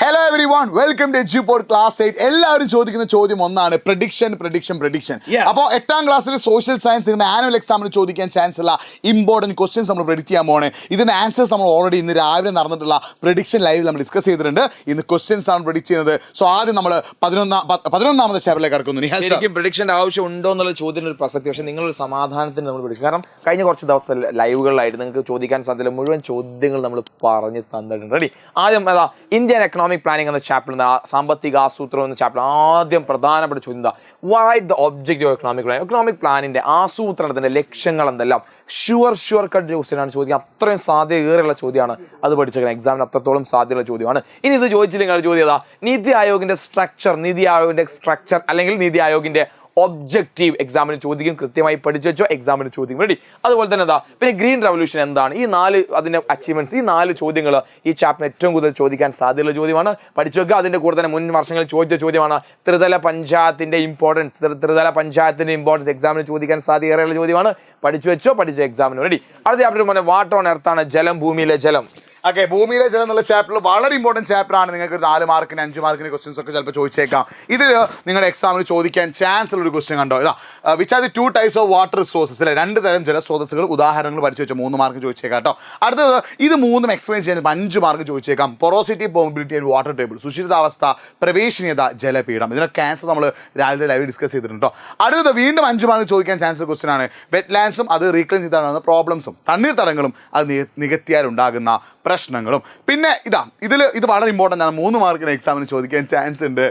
Hello everyone, welcome to Edupod class 8. എല്ലാവരും ചോദിക്കുന്ന ചോദ്യം ഒന്നാണ്, പ്രഡിക്ഷൻ. അപ്പോൾ 8ാം ക്ലാസ്സിൽ സോഷ്യൽ സയൻസ് നിങ്ങളുടെ ആനുവൽ എക്സാമിന് ചോദിക്കാൻ ചാൻസ് ഉള്ള ഇമ്പോർട്ടൻറ്റ് ക്വസ്റ്റ്യൻസ് നമ്മൾ പ്രെഡിക്റ്റ് ചെയ്യാൻ പോകണേ. ഇതിൻ്റെ ആൻസേഴ്സ് നമ്മൾ ഓൾറെഡി ഇന്ന് രാവിലെ നടന്നിട്ടുള്ള പ്രഡിക്ഷൻ ലൈവിൽ നമ്മൾ ഡിസ്കസ് ചെയ്തിട്ടുണ്ട്. ഇന്ന് ക്വസ്റ്റ്യൻസ് ആണ് പ്രെഡിക്റ്റ് ചെയ്യുന്നത്. സോ ആദ്യം നമ്മൾ 11ാമത്തെ ചാപ്റ്ററിലേക്ക് കടക്കുന്നു. ശരിക്കും പ്രഡിക്ഷൻ്റെ ആവശ്യം ഉണ്ടോ എന്നുള്ള ചോദ്യത്തിന് ഒരു പ്രസക്തി, പക്ഷേ നിങ്ങളൊരു സമാധാനത്തിന് നമ്മൾ പ്രഡിക്ഷൻ, കാരണം കഴിഞ്ഞ കുറച്ച് ദിവസം ലൈവുകളിലായിട്ട് നിങ്ങൾക്ക് ചോദിക്കാൻ സാധ്യത മുഴുവൻ ചോദ്യങ്ങൾ നമ്മൾ പറഞ്ഞു തന്നിട്ടുണ്ട്. റെഡി? ആദ്യം ഏതാ, ഇന്ത്യൻ എക്കണോമിക് പ്ലാനിംഗ് എന്ന ചാപ്റ്റർ, സാമ്പത്തിക ആസൂത്രണം എന്ന ചാപ്റ്റർ. ആദ്യം പ്രധാനപ്പെട്ട ചോദ്യം എന്താ? Write the objective of economic planning. Economic പ്ലാനിന്റെ ആസൂത്രണത്തിന്റെ ലക്ഷ്യങ്ങൾ എന്തെല്ലാം? ഷുവർ കട്ട് ക്വസ്റ്റ്യനാണ് ചോദിക്കുക. അത്രയും സാധ്യതയേറെയുള്ള ചോദ്യമാണ്. അത് പഠിച്ചേക്കണം. എക്സാമിന് അത്രത്തോളം സാധ്യതയുള്ള ചോദ്യമാണ്. ഇനി ഇത് ചോദിച്ചില്ലെങ്കിൽ ചോദ്യം ഏതാ? നീതി ആയോഗിന്റെ സ്ട്രക്ചർ അല്ലെങ്കിൽ നീതി ആയോഗിന്റെ ഒബ്ജക്റ്റീവ് എക്സാമിന് ചോദിക്കും. കൃത്യമായി പഠിച്ചു വെച്ചോ, എക്സാമിന് ചോദിക്കും. റെഡി? അതുപോലെ തന്നെ എന്താ, പിന്നെ ഗ്രീൻ റവല്യൂഷൻ എന്താണ്? ഈ 4 അതിന്റെ അച്ചീവ്മെന്റ്സ്, ഈ 4 ചോദ്യങ്ങൾ ഈ ചാപ്റ്റർ ഏറ്റവും കൂടുതൽ ചോദിക്കാൻ സാധ്യതയുള്ള ചോദ്യമാണ്. പഠിച്ചു വെക്കുക. അതിന്റെ കൂടെ തന്നെ മുൻ വർഷങ്ങളിൽ ചോദിച്ച ചോദ്യമാണ് ത്രിതല പഞ്ചായത്തിന്റെ ഇമ്പോർട്ടൻസ് എക്സാമിന് ചോദിക്കാൻ സാധ്യതയേറെയുള്ള ചോദ്യമാണ്. പഠിച്ചു വെച്ചോ, പഠിച്ച എക്സാമിന്. റെഡി? അടുത്ത ചാപ്റ്റർ പോലെ വാട്ടർ ഓൺ എർത്ത് ആണ്, ജലം, ഭൂമിയിലെ ജലം. ഓക്കെ, ഭൂമിയിലെ ജലം എന്നുള്ള ചാപ്റ്ററിൽ വളരെ ഇമ്പോർട്ടൻറ്റ് ചാപ്റ്റർ ആണ്. നിങ്ങൾക്ക് 4 മാർക്കിന് 5 മാർക്കിന് ക്വസ്റ്റ്യൻസ് ഒക്കെ ചിലപ്പോൾ ചോദിച്ചേക്കാം. ഇതിൽ നിങ്ങളുടെ എക്സാമിന് ചോദിക്കാൻ ചാൻസ് ഉള്ള ഒരു ക്വസ്റ്റ്യൻ കണ്ടോ? ഇതാ, which are the 2 types of water resources അല്ലെ? 2 തരം ജലസ്രോതസ്സുകൾ ഉദാഹരണങ്ങൾ പഠിച്ചു വെച്ചോ. 3 മാർക്ക് ചോദിച്ചേക്കാം കേട്ടോ. അടുത്തത് ഇത് 3 എക്സ്പ്ലെയിൻ ചെയ്യാൻ 5 മാർക്ക് ചോദിച്ചേക്കാം. Porosity, permeability and water table, സുഷിരിതാവസ്ഥ, പ്രവേശനീയത, ജലപീഠം. ഇതിനൊക്കെ ആൻസർ നമ്മൾ രാവിലെ ലൈവ് ഡിസ്കസ് ചെയ്തിട്ടുണ്ട് കേട്ടോ. അടുത്തത് വീണ്ടും 5 മാർക്ക് ചോദിക്കാൻ ചാൻസ് ഉള്ള ക്വസ്റ്റ്യൻ ആണ് വെറ്റ്ലാൻഡ്സും അത് റീക്ലെയിം ചെയ്താൽ പ്രോബ്ലംസും, തണ്ണീർത്തടങ്ങളും അത് നികത്തിയാലുണ്ടാകുന്ന പ്രശ്നങ്ങളും. പിന്നെ ഇത് വളരെ ഇമ്പോർട്ടൻ്റ് ആണ്. 3 മാർക്കിന് എക്സാമിന് ചോദിക്കാൻ ചാൻസ് ഉണ്ട്.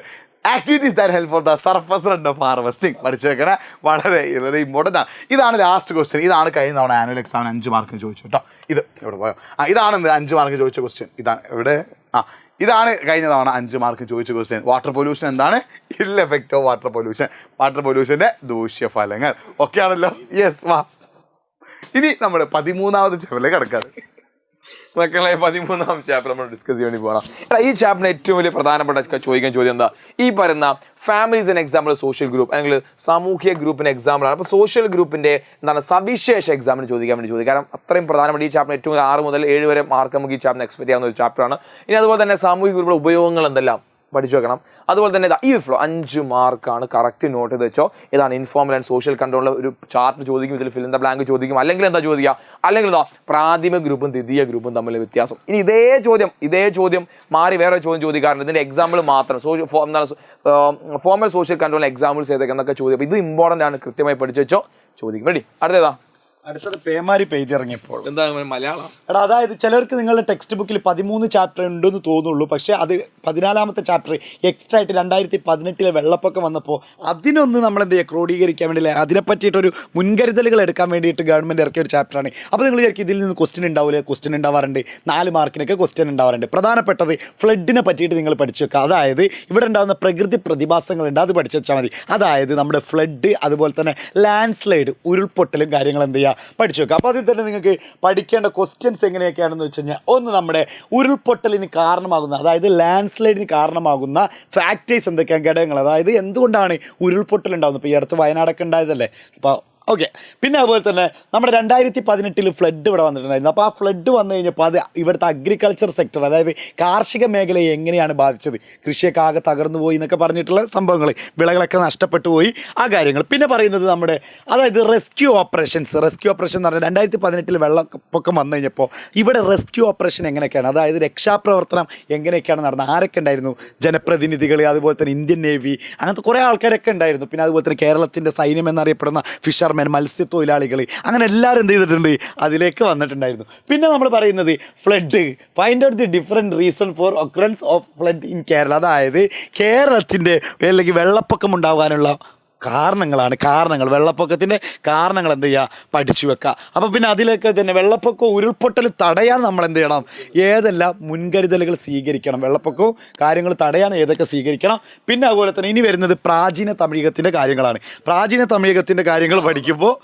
Activities that help for the surface run off harvesting. പഠിച്ചു വെക്കണേ, വളരെ ഇമ്പോർട്ടൻ്റ് ആണ്. ഇതാണ് ലാസ്റ്റ് ക്വസ്റ്റ്യൻ. ഇതാണ് കഴിഞ്ഞ തവണ ആനുവൽ എക്സാമിന് 5 മാർക്കിന് ചോദിച്ചു കേട്ടോ. ഇത് എവിടെ പോയോ? ഇതാണ് 5 മാർക്ക് ചോദിച്ച ക്വസ്റ്റ്യൻ. ഇതാണ് ഇവിടെ. ഇതാണ് കഴിഞ്ഞ തവണ 5 മാർക്ക് ചോദിച്ച ക്വസ്റ്റ്യൻ. വാട്ടർ പൊല്യൂഷൻ എന്താണ്? Ill effect of water pollution, water പൊല്യൂഷൻ്റെ ദൂഷ്യഫലങ്ങൾ. ഓക്കെ ആണല്ലോ? യെസ്. വാ, ഇനി നമ്മൾ 13ാമത്തെ ചാപ്റ്ററിലേക്ക് കിടക്കാറ്. മക്കളെ, 13ാം ചാപ്റ്റർ നമ്മൾ ഡിസ്കസ് ചെയ്യാൻ വേണ്ടി പോകണം. ഈ ചാപ്റ്ററിന് ഏറ്റവും വലിയ പ്രധാനപ്പെട്ട ചോദിക്കാൻ ചോദ്യം എന്താ? ഈ പറയുന്ന families and example social group അല്ലെങ്കിൽ സാമൂഹ്യ ഗ്രൂപ്പിന്റെ എക്സാമ്പിളാണ്. അപ്പോൾ സോഷ്യൽ ഗ്രൂപ്പിന്റെ എന്താണ് സവിശേഷ എക്സാമിന് ചോദിക്കാൻ വേണ്ടി ചോദിക്കും. കാരണം അത്രയും പ്രധാനപ്പെട്ട ഈ ചാപ്റ്റർ ഏറ്റവും 6 മുതൽ 7 വരെ മാർക്ക് നമുക്ക് ഈ ചാപ്റ്റർ എക്സ്പെക്ട് ചെയ്യാവുന്ന ഒരു ചാപ്റ്ററാണ്. ഇനി അതുപോലെ തന്നെ സാമൂഹ്യ ഗ്രൂപ്പിലെ ഉപയോഗങ്ങൾ എന്തെല്ലാം പഠിച്ചു വെക്കണം. അതുപോലെ തന്നെ ഈ ഫ്ലോ 5 മാർക്കാണ്. കറക്റ്റ് നോട്ട് ചെയ്ത് വെച്ചോ. ഇതാണ് ഇൻഫോർമൽ ആൻഡ് സോഷ്യൽ കൺട്രോളിലെ ഒരു ചാർട്ട് ചോദിക്കും. ഇതിൽ ഫിൽ ഇൻ ദ ബ്ലാങ്ക് ചോദിക്കും. അല്ലെങ്കിൽ എന്താ ചോദിക്കുക? അല്ലെങ്കിൽ പ്രാഥമിക ഗ്രൂപ്പും ദ്വിതീയ ഗ്രൂപ്പും തമ്മിലെ വ്യത്യാസം. ഇനി ഇതേ ചോദ്യം മാറി വേറെ ചോദ്യം ചോദിക്കാറുണ്ട്. ഇതിന്റെ എക്സാമ്പിൾ മാത്രം ഫോർമൽ സോഷ്യൽ കൺട്രോൾ എക്സാമ്പിൾസ് ഏതൊക്കെ ചോദ്യം. ഇത് ഇമ്പോർട്ടൻ്റ് ആണ്. കൃത്യമായി പഠിച്ചു വെച്ചോ, ചോദിക്കും. റെഡി? അടുത്തത് പേമാരി പെയ്തിറങ്ങിയപ്പോൾ എന്താ മലയാളം? എടാ, അതായത് ചിലർക്ക് നിങ്ങളുടെ ടെക്സ്റ്റ് ബുക്കിൽ 13 ചാപ്റ്റർ ഉണ്ടെന്ന് തോന്നുള്ളൂ. പക്ഷേ അത് 14ാമത്തെ ചാപ്റ്റർ എക്സ്ട്രാ ആയിട്ട് 2018 വെള്ളപ്പൊക്കം വന്നപ്പോൾ അതിനൊന്ന് നമ്മൾ എന്ത് ചെയ്യുക, ക്രോഡീകരിക്കാൻ വേണ്ടി അതിനെ പറ്റിയിട്ടൊരു മുൻകരുതലുകൾ എടുക്കാൻ വേണ്ടിയിട്ട് ഗവൺമെൻറ് ഇറക്കിയ ഒരു ചാപ്റ്ററാണ്. അപ്പോൾ നിങ്ങൾ വിചാരിക്കും ഇതിൽ നിന്ന് ക്വസ്റ്റ്യൻ ഉണ്ടാവില്ല. ക്വസ്റ്റ്യൻ ഉണ്ടാവാറുണ്ട്. 4 മാർക്കിനൊക്കെ ക്വസ്റ്റ്യൻ ഉണ്ടാവാറുണ്ട്. പ്രധാനപ്പെട്ടത് ഫ്ലഡിനെ പറ്റിയിട്ട് നിങ്ങൾ പഠിച്ചു വെക്കുക. അതായത് ഇവിടെ ഉണ്ടാകുന്ന പ്രകൃതി പ്രതിഭാസങ്ങളുണ്ട്, അത് പഠിച്ചു വെച്ചാൽ മതി. അതായത് നമ്മുടെ ഫ്ലഡ്, അതുപോലെ തന്നെ ലാൻഡ് സ്ലൈഡ്, ഉരുൾപൊട്ടലും കാര്യങ്ങൾ എന്ത് ചെയ്യുക, പഠിച്ചു വെക്കുക. അപ്പോൾ അതിൽ തന്നെ നിങ്ങൾക്ക് പഠിക്കേണ്ട ക്വസ്റ്റ്യൻസ് എങ്ങനെയൊക്കെയാണെന്ന് വെച്ച് കഴിഞ്ഞാൽ, ഒന്ന് നമ്മുടെ ഉരുൾപൊട്ടലിന് കാരണമാകുന്ന, അതായത് ലാൻഡ് സ്ലൈഡിന് കാരണമാകുന്ന ഫാക്ടേഴ്സ് എന്തൊക്കെയാണ്, ഘടകങ്ങൾ. അതായത് എന്തുകൊണ്ടാണ് ഉരുൾപൊട്ടൽ ഉണ്ടാകുന്നത്. ഇപ്പോൾ ഈ അടുത്ത് വയനാടൊക്കെ ഉണ്ടായതല്ലേ. അപ്പോൾ ഓക്കെ. പിന്നെ അതുപോലെ തന്നെ നമ്മുടെ 2018 ഫ്ലഡ് ഇവിടെ വന്നിട്ടുണ്ടായിരുന്നു. അപ്പോൾ ആ ഫ്ലഡ് വന്നു കഴിഞ്ഞപ്പോൾ അത് ഇവിടുത്തെ അഗ്രികൾച്ചർ സെക്ടർ, അതായത് കാർഷിക മേഖലയെ എങ്ങനെയാണ് ബാധിച്ചത്, കൃഷിയൊക്കെ ആകെ തകർന്നു പോയി എന്നൊക്കെ പറഞ്ഞിട്ടുള്ള സംഭവങ്ങൾ, വിളകളൊക്കെ നഷ്ടപ്പെട്ടു പോയി, ആ കാര്യങ്ങൾ. പിന്നെ പറയുന്നത് നമ്മുടെ അതായത് റെസ്ക്യൂ ഓപ്പറേഷൻ എന്ന് പറഞ്ഞാൽ 2018 വെള്ളപ്പൊക്കം വന്നു കഴിഞ്ഞപ്പോൾ ഇവിടെ റെസ്ക്യൂ ഓപ്പറേഷൻ എങ്ങനെയൊക്കെയാണ്, അതായത് രക്ഷാപ്രവർത്തനം എങ്ങനെയൊക്കെയാണ് നടന്നത്, ആരൊക്കെ ഉണ്ടായിരുന്നു, ജനപ്രതിനിധികൾ, അതുപോലെ തന്നെ ഇന്ത്യൻ നേവി, അങ്ങനത്തെ കുറേ ആൾക്കാരൊക്കെ ഉണ്ടായിരുന്നു. പിന്നെ അതുപോലെ തന്നെ കേരളത്തിൻ്റെ സൈന്യം എന്നറിയപ്പെടുന്ന ഫിഷർമാൻ, മത്സ്യത്തൊഴിലാളികൾ, അങ്ങനെ എല്ലാവരും എന്ത് ചെയ്തിട്ടുണ്ട്, അതിലേക്ക് വന്നിട്ടുണ്ടായിരുന്നു. പിന്നെ നമ്മൾ പറയുന്നത് flood, find out the different reason for occurrence of flood in Kerala. അതായത് കേരളത്തിൻ്റെ അല്ലെങ്കിൽ വെള്ളപ്പൊക്കം ഉണ്ടാകാനുള്ള കാരണങ്ങൾ, വെള്ളപ്പൊക്കത്തിൻ്റെ കാരണങ്ങൾ എന്ത് ചെയ്യുക, പഠിച്ചു വെക്കുക. അപ്പോൾ പിന്നെ അതിലേക്ക് തന്നെ വെള്ളപ്പൊക്കവും ഉരുൾപൊട്ടൽ തടയാൻ നമ്മൾ എന്ത് ചെയ്യണം, ഏതെല്ലാം മുൻകരുതലുകൾ സ്വീകരിക്കണം, വെള്ളപ്പൊക്കവും കാര്യങ്ങൾ തടയാൻ ഏതൊക്കെ സ്വീകരിക്കണം. പിന്നെ അതുപോലെ തന്നെ ഇനി വരുന്നത് പ്രാചീന തമിഴകത്തിൻ്റെ കാര്യങ്ങളാണ്. പ്രാചീന തമിഴകത്തിൻ്റെ കാര്യങ്ങൾ പഠിക്കുമ്പോൾ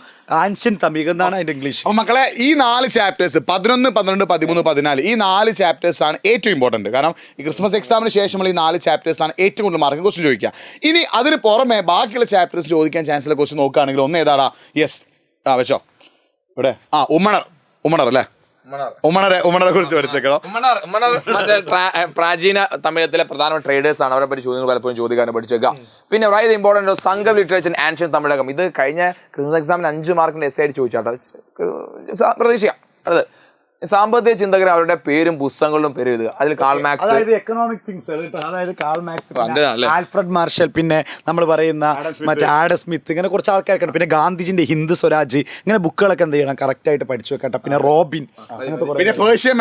ആൻഷ്യൻ തമിഴകം എന്നാണ് അതിൻ്റെ ഇംഗ്ലീഷ്. അപ്പോൾ മക്കളെ, ഈ 4 ചാപ്റ്റേഴ്സ് 11, 12, 13, 14 ഈ 4 ചാപ്റ്റേഴ്സാണ് ഏറ്റവും ഇമ്പോർട്ടൻറ്റ്. കാരണം ഈ ക്രിസ്മസ് എക്സാമിന് ശേഷമുള്ള ഈ 4 ചാപ്റ്റേഴ്സാണ് ഏറ്റവും കൂടുതൽ മാർക്ക് ക്വസ്റ്റ്യൻ ചോദിക്കുക. ഇനി അതിന് പുറമെ ബാക്കിയുള്ള ചാപ്റ്റേഴ്സ് ചോദിക്കാൻ ചാൻസുള്ള ക്വസ്റ്റ്യൻ നോക്കുകയാണെങ്കിൽ ഒന്ന് ഏതാടാ? യെസ്, വെച്ചോ ഇവിടെ. ഉമ്മണർ അല്ലേ? ഉമണറെ കുറിച്ച് പഠിച്ചേക്കണം. പ്രാചീന തമിഴത്തിലെ പ്രധാന ട്രേഡേഴ്സ് ആണ്. അവരെ പറ്റി ചോദ്യങ്ങൾ പലപ്പോഴും ചോദിക്കാനും പഠിച്ചേക്കാം. പിന്നെ വളരെ ഇമ്പോർട്ടന്റ് സംഘം ലിറ്ററേച്ചർ ആൻഷ്യൻ തമിഴകം. ഇത് കഴിഞ്ഞ ക്രിമിനൽ എക്സാമിന് 5 മാർക്കിന്റെ എസ് ആയിട്ട് ചോദിച്ചാട്ടോ, പ്രതീക്ഷിക്കാം. അടുത്ത് സാമ്പത്തിക ചിന്തകർ അവരുടെ പേരും പുസ്തകങ്ങളും പേര് എഴുതുക. അതിൽ കാൾ മാർക്സ്, അതായത് എക്കണോമിക് തിങ്സ്, അതായത് കാൾ മാർക്സ്, ആൽഫ്രഡ് മാർഷൽ, പിന്നെ നമ്മൾ പറയുന്ന മറ്റേ ആഡം സ്മിത്ത്, ഇങ്ങനെ കുറച്ച് ആൾക്കാരൊക്കെ. പിന്നെ ഗാന്ധിജിന്റെ ഹിന്ദ് സ്വരാജ്, ഇങ്ങനെ ബുക്കുകളൊക്കെ എന്ത് ചെയ്യണം, കറക്റ്റ് ആയിട്ട് പഠിച്ചു വെക്കട്ടെ. പിന്നെ റോബിൻ, പിന്നെ പേർഷ്യൻ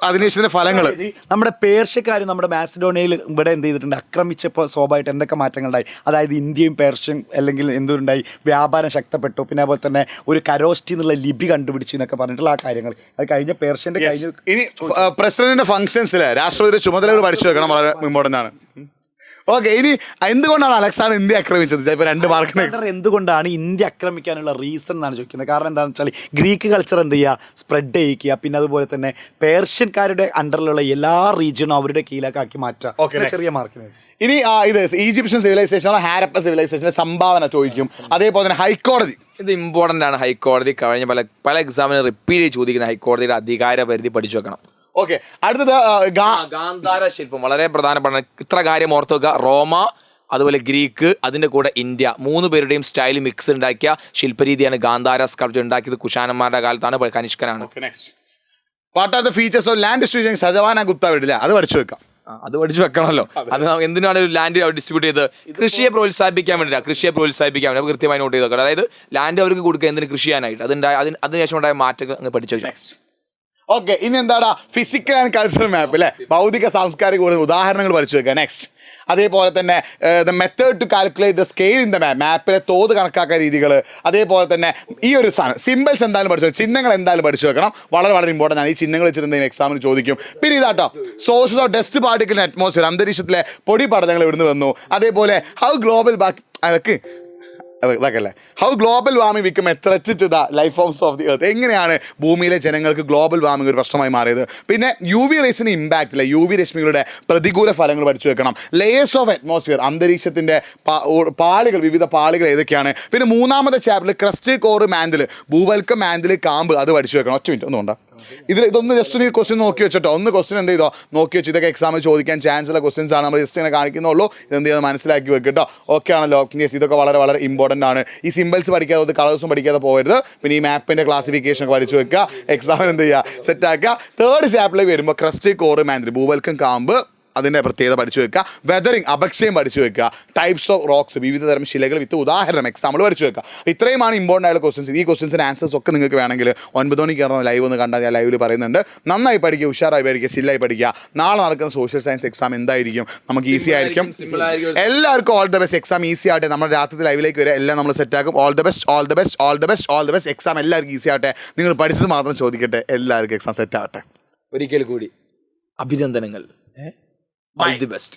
അധിനിവേശത്തിന്റെ ഫലങ്ങൾ. നമ്മുടെ പേർഷ്യക്കാർ നമ്മുടെ മാസിഡോണിയയിൽ ഇവിടെ എന്ത് ചെയ്തിട്ടുണ്ട്, ആക്രമിച്ചപ്പോൾ സ്വാഭാവികമായിട്ട് എന്തൊക്കെ മാറ്റങ്ങളുണ്ടായി. അതായത് ഇന്ത്യയും പേർഷ്യൻ അല്ലെങ്കിൽ എന്തുണ്ടായി, വ്യാപാരം ശക്തപ്പെട്ടു. പിന്നെ അതുപോലെ തന്നെ ഒരു കരോസ്റ്റി എന്നുള്ള ലിപി കണ്ടുപിടിച്ചു എന്നൊക്കെ പറഞ്ഞിട്ടുള്ള ആ കാര്യങ്ങൾ. അത് കഴിഞ്ഞ പേർഷ്യന്റെ ഇനി പ്രസിഡന്റിന്റെ ഫംഗ്ഷൻസിലെ രാഷ്ട്രപതിയുടെ ചുമതലകൾ പഠിച്ചു വെക്കണം, വളരെ ഇമ്പോർട്ടന്റ് ആണ്. ഓക്കെ, ഇനി എന്തുകൊണ്ടാണ് അലക്സാണ്ടർ ഇന്ത്യ ആക്രമിച്ചത്? ചിലപ്പോൾ 2 മാർക്കിന്. എന്തുകൊണ്ടാണ് ഇന്ത്യ ആക്രമിക്കാനുള്ള റീസൺ എന്നാണ് ചോദിക്കുന്നത്. കാരണം എന്താണെന്ന് വെച്ചാൽ ഗ്രീക്ക് കൾച്ചർ എന്ത് ചെയ്യുക, സ്പ്രെഡ് ചെയ്യിക്കുക. പിന്നെ അതുപോലെ തന്നെ പേർഷ്യൻകാരുടെ അണ്ടറിലുള്ള എല്ലാ റീജിയനും അവരുടെ കീഴിലാക്കി മാറ്റുക. ചെറിയ മാർക്കിന്. ഇനി ഇത് ഈജിപ്ഷ്യൻ സിവിലൈസേഷൻ, ഹാരപ്പ സിവിലൈസേഷന്റെ സംഭാവന ചോദിക്കും. അതേപോലെ തന്നെ ഹൈക്കോടതി, ഇത് ഇമ്പോർട്ടന്റ് ആണ്. ഹൈക്കോടതി കഴിഞ്ഞ പല എക്സാമിന് റിപ്പീറ്റ് ചെയ്ത് ചോദിക്കുന്ന ഹൈക്കോടതിയുടെ അധികാര പരിധി പഠിച്ചു വെക്കണം. ഓക്കെ, അടുത്തത് ഗാന്ധാര ശില്പം വളരെ പ്രധാനപ്പെട്ട. ഇത്ര കാര്യം ഓർത്ത് വെക്കുക. റോമ, അതുപോലെ ഗ്രീക്ക്, അതിന്റെ കൂടെ ഇന്ത്യ, 3 പേരുടെയും സ്റ്റൈൽ മിക്സ് ഉണ്ടാക്കിയ ശില്പരീതിയാണ് ഗാന്ധാര സ്കൾപ്ചർ ഉണ്ടാക്കിയത്. കുഷാനന്മാരുടെ കാലത്താണ്, കനിഷ്കനാണ്. What are the features of land distribution സജവാന ഗുപ്ത വീടില്ല, അത് പഠിച്ചു വെക്കാം. അത് പഠിച്ചു വെക്കണമല്ലോ. അത് എന്തിനാണ് ഒരു ലാൻഡ് ഡിസ്ട്രിബ്യൂട്ട് ചെയ്തത്? കൃഷിയെ പ്രോത്സാഹിപ്പിക്കാൻ വേണ്ടിയില്ല. കൃഷിയെ പ്രോത്സാഹിപ്പിക്കാൻ വേണ്ടി കൃത്യമായി നോട്ട് ചെയ്ത് വെക്കണം. അതായത് ലാൻഡ് അവർക്ക് കൊടുക്കുക എന്തിന്, കൃഷി ചെയ്യാനായിട്ട്. അതിനുശേഷം ഉണ്ടായ മാറ്റങ്ങൾ പഠിച്ചു വെച്ചാൽ. ഓക്കെ, ഇനി എന്താടാ ഫിസിക്കൽ ആൻഡ് കൾച്ചറൽ മാപ്പ് അല്ലേ, ഭൗതിക സാംസ്കാരിക ഉദാഹരണങ്ങൾ പഠിച്ചു വെക്കുക. നെക്സ്റ്റ്, അതേപോലെ തന്നെ the method to calculate the scale in the മാപ്പിലെ തോത് കണക്കാക്കാൻ രീതികൾ. അതേപോലെ തന്നെ ഈ ഒരു സാധനം സിമ്പിൾസ് എന്തായാലും പഠിച്ചു വെക്കണം, ചിഹ്നങ്ങൾ എന്തായാലും പഠിച്ചു വെക്കണം. വളരെ വളരെ ഇമ്പോർട്ടൻ്റ് ആണ്. ഈ ചിഹ്നങ്ങൾ വെച്ചിട്ട് എക്സാമിന് ചോദിക്കും. പിന്നെ ഇതാട്ടോ, sources of dust particle in atmosphere, അന്തരീക്ഷത്തിലെ പൊടി പഠനങ്ങൾ ഇവിടുന്ന് വന്നു. അതേപോലെ ഹൗ ഗ്ലോബൽ അതൊക്കെ ഇതൊക്കെയല്ലേ, how global warming become a threat to the life forms of the earth. എങ്ങനെയാണ് ഭൂമിയിലെ ജനങ്ങൾക്ക് ഗ്ലോബൽ വാർമിംഗ് ഒരു പ്രശ്നമായി മാറിയത്. പിന്നെ യു വി റേസിന് ഇമ്പാക്റ്റ് ഇല്ല, യു വി രശ്മികളുടെ പ്രതികൂല ഫലങ്ങൾ പഠിച്ചു വെക്കണം. ലേയേഴ്സ് ഓഫ് അറ്റ്മോസ്ഫിയർ, അന്തരീക്ഷത്തിൻ്റെ പാളികൾ, വിവിധ പാളികൾ ഏതൊക്കെയാണ്. പിന്നെ 3ാമത്തെ ചാപ്റ്ററിൽ ക്രസ്റ്റ്, കോർ, മാൻഡിൽ, ഭൂവൽക്കം, മാൻഡിൽ, കാമ്പ്, അത് പഠിച്ചു വെക്കണം. 1 മിനിറ്റ് ഒന്നുകൊണ്ടാ ഇതൊന്ന് ജസ്റ്റ് നീ ക്വസ്റ്റ്യൻ നോക്കി വെച്ചിട്ടോ, ഒന്ന് ക്വസ്റ്റ്യൻ എന്ത് ചെയ്തോ നോക്കി വെച്ചു. ഇതൊക്കെ എക്സാമിൽ ചോദിക്കാൻ ചാൻസ് ഉള്ള ക്വസ്റ്റ്യൻസ് ആണ്, നമ്മൾ ജസ്റ്റ് ഇങ്ങനെ കാണിക്കുന്നുള്ളൂ. ഇതെന്ത് ചെയ്യുന്നത് മനസ്സിലാക്കി വെക്കട്ടോ. ഓക്കെ ആണല്ലോ. യെസ്, ഇതൊക്കെ വളരെ വളരെ ഇമ്പോർട്ടൻ്റ് ആണ്. ഈ സിമ്പിൾസ് പഠിക്കാതെ, കളേഴ്സും പഠിക്കാതെ പോകരുത്. പിന്നെ ഈ മാപ്പിൻ്റെ ക്ലാസിഫിക്കേഷൻ ഒക്കെ പഠിച്ചു വെക്കുക. എക്സാമിന് എന്ത് ചെയ്യുക, സെറ്റാക്കുക. 3rd ചാപ്റ്ററിലേക്ക് വരുമ്പോൾ ക്രസ്റ്റ്, കോർ, മാൻഡിൽ, ഭൂവൽക്കം, കാമ്പ്, അതിൻ്റെ പ്രത്യേകത പഠിച്ചു വെക്കുക. വെതറിങ്, അപക്ഷയം പഠിച്ചു വെക്കുക. ടൈപ്സ് ഓഫ് റോക്സ്, വിവിധ തരം ശിലകൾ വിത്ത് ഉദാഹരണം എക്സാമ്പിൾ പഠിച്ചു വെക്കുക. ഇത്രയുമാണ് ഇമ്പോർട്ടൻ്റ് ആയിട്ടുള്ള ക്വസ്റ്റൻസ്. ഈ ക്വസ്റ്റൻസിന് ആൻസേഴ്സ് ഒക്കെ നിങ്ങൾക്ക് വേണമെങ്കിൽ 9 മണിക്ക് കയറുന്ന ലൈവ് ഒന്ന് കണ്ടാൽ ഞാൻ ലൈവിൽ പറയുന്നുണ്ട്. നന്നായി പഠിക്കുക, ഉഷാറായി പഠിക്കുക, സ്റ്റില്ലായി പഠിക്കുക. നാളെ നടക്കുന്ന സോഷ്യൽ സയൻസ് എക്സാം എന്തായിരിക്കും, നമുക്ക് ഈസി ആയിരിക്കും. എല്ലാവർക്കും all the best. Exam easy ആവട്ടെ. നമ്മുടെ രാത്രി ലൈവിലേക്ക് വരെ എല്ലാം നമ്മൾ സെറ്റാക്കും. All the best, all the best, all the best, all the best. Exam എല്ലാവർക്കും ഈസി ആവട്ടെ. നിങ്ങൾ പഠിച്ചത് മാത്രം ചോദിക്കട്ടെ. എല്ലാവർക്കും എക്സാം സെറ്റ് ആവട്ടെ. ഒരിക്കൽ കൂടി അഭിനന്ദനങ്ങൾ. All the best.